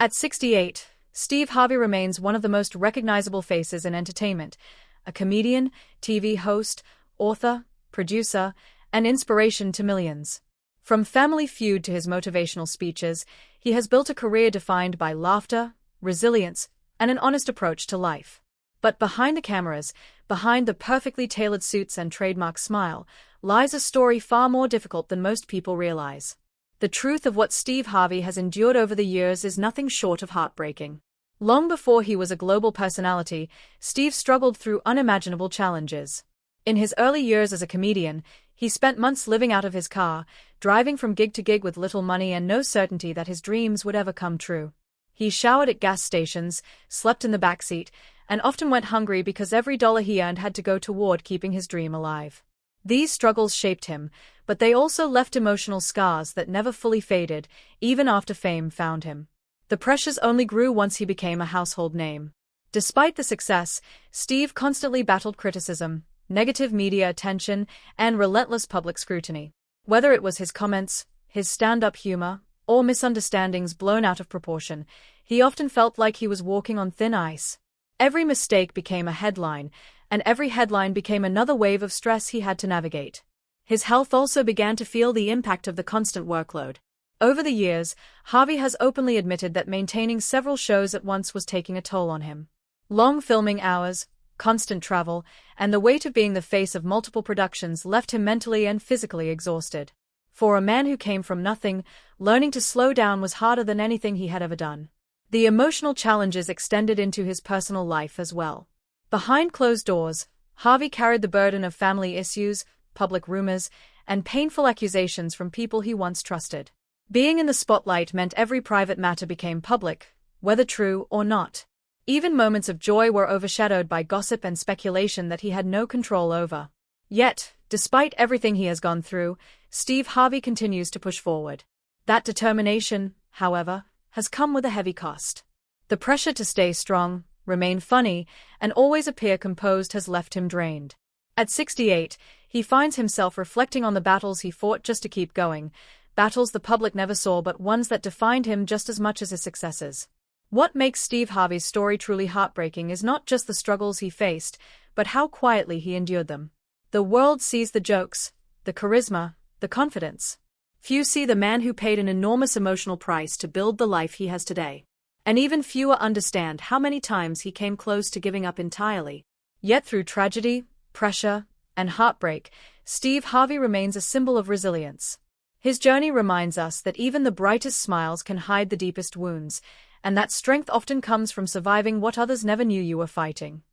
At 68, Steve Harvey remains one of the most recognizable faces in entertainment, a comedian, TV host, author, producer, and inspiration to millions. From Family Feud to his motivational speeches, he has built a career defined by laughter, resilience, and an honest approach to life. But behind the cameras, behind the perfectly tailored suits and trademark smile, lies a story far more difficult than most people realize. The truth of what Steve Harvey has endured over the years is nothing short of heartbreaking. Long before he was a global personality, Steve struggled through unimaginable challenges. In his early years as a comedian, he spent months living out of his car, driving from gig to gig with little money and no certainty that his dreams would ever come true. He showered at gas stations, slept in the backseat, and often went hungry because every dollar he earned had to go toward keeping his dream alive. These struggles shaped him, but they also left emotional scars that never fully faded, even after fame found him. The pressures only grew once he became a household name. Despite the success, Steve constantly battled criticism, negative media attention, and relentless public scrutiny. Whether it was his comments, his stand-up humor, or misunderstandings blown out of proportion, he often felt like he was walking on thin ice. Every mistake became a headline, and every headline became another wave of stress he had to navigate. His health also began to feel the impact of the constant workload. Over the years, Harvey has openly admitted that maintaining several shows at once was taking a toll on him. Long filming hours, constant travel, and the weight of being the face of multiple productions left him mentally and physically exhausted. For a man who came from nothing, learning to slow down was harder than anything he had ever done. The emotional challenges extended into his personal life as well. Behind closed doors, Harvey carried the burden of family issues, public rumors, and painful accusations from people he once trusted. Being in the spotlight meant every private matter became public, whether true or not. Even moments of joy were overshadowed by gossip and speculation that he had no control over. Yet, despite everything he has gone through, Steve Harvey continues to push forward. That determination, however, has come with a heavy cost. The pressure to stay strong, remain funny, and always appear composed has left him drained. At 68, he finds himself reflecting on the battles he fought just to keep going, battles the public never saw but ones that defined him just as much as his successes. What makes Steve Harvey's story truly heartbreaking is not just the struggles he faced, but how quietly he endured them. The world sees the jokes, the charisma, the confidence. Few see the man who paid an enormous emotional price to build the life he has today. And even fewer understand how many times he came close to giving up entirely. Yet through tragedy, pressure, and heartbreak, Steve Harvey remains a symbol of resilience. His journey reminds us that even the brightest smiles can hide the deepest wounds, and that strength often comes from surviving what others never knew you were fighting.